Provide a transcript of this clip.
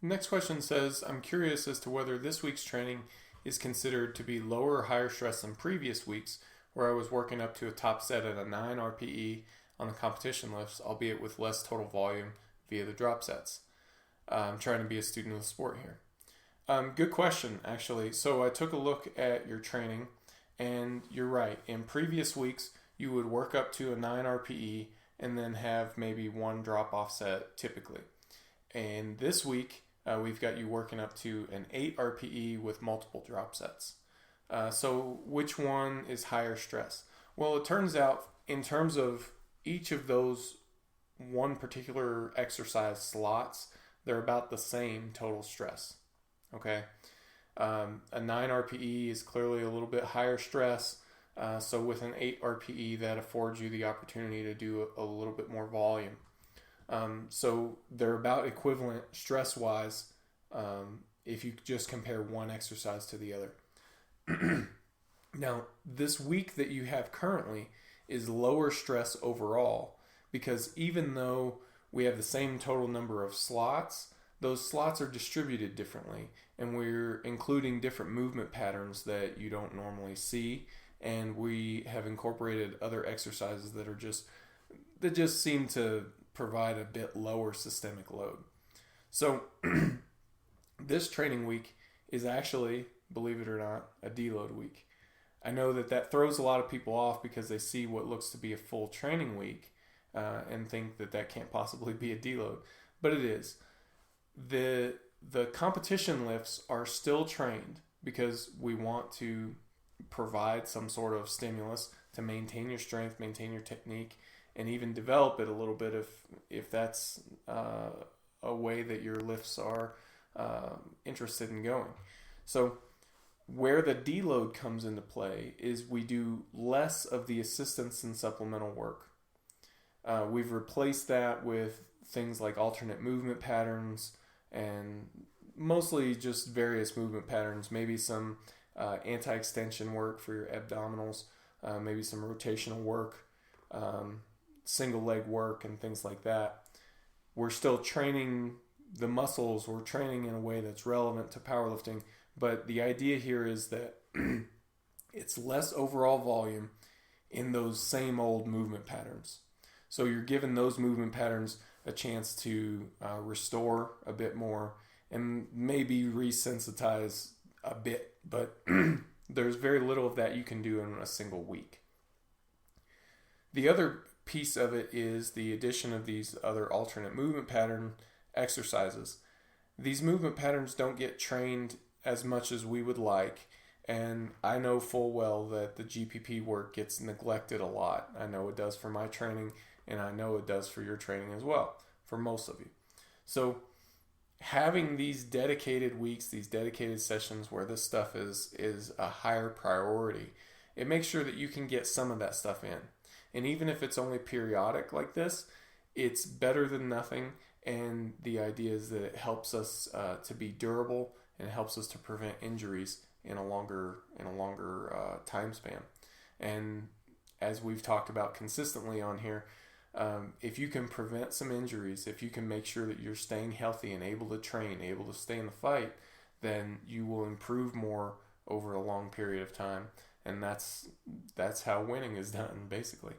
Next question says, I'm curious as to whether this week's training is considered to be lower or higher stress than previous weeks, where I was working up to a top set at a 9 RPE on the competition lifts, albeit with less total volume via the drop sets. I'm trying to be a student of the sport here. Good question, actually. So I took a look at your training, and you're right. In previous weeks, you would work up to a 9 RPE and then have maybe one drop-off set typically. And this week, we've got you working up to an 8 RPE with multiple drop sets. So which one is higher stress? Well, it turns out in terms of each of those one particular exercise slots, they're about the same total stress. Okay, a 9 RPE is clearly a little bit higher stress. So with an 8 RPE, that affords you the opportunity to do a little bit more volume. So they're about equivalent stress-wise if you just compare one exercise to the other. Now, this week that you have currently is lower stress overall, because even though we have the same total number of slots, those slots are distributed differently, and we're including different movement patterns that you don't normally see, and we have incorporated other exercises that just seem to provide a bit lower systemic load. So this training week is actually, believe it or not, a deload week. I know that throws a lot of people off because they see what looks to be a full training week and think that can't possibly be a deload, but it is. The competition lifts are still trained because we want to provide some sort of stimulus to maintain your strength, maintain your technique, and even develop it a little bit if that's a way that your lifts are interested in going. So where the deload comes into play is we do less of the assistance and supplemental work. We've replaced that with things like alternate movement patterns and mostly just various movement patterns, maybe some anti-extension work for your abdominals, maybe some rotational work, single leg work, and things like that. We're still training the muscles, we're training in a way that's relevant to powerlifting, but the idea here is that it's less overall volume in those same old movement patterns. So you're giving those movement patterns a chance to restore a bit more and maybe resensitize a bit, but there's very little of that you can do in a single week. The other piece of it is the addition of these other alternate movement pattern exercises. These movement patterns don't get trained as much as we would like, and I know full well that the GPP work gets neglected a lot. I know it does for my training, and I know it does for your training as well, for most of you. So having these dedicated weeks, these dedicated sessions where this stuff is a higher priority, it makes sure that you can get some of that stuff in. And even if it's only periodic like this, it's better than nothing. And the idea is that it helps us to be durable and helps us to prevent injuries in a longer time span. And as we've talked about consistently on here, if you can prevent some injuries, if you can make sure that you're staying healthy and able to train, able to stay in the fight, then you will improve more over a long period of time. And that's how winning is done, basically.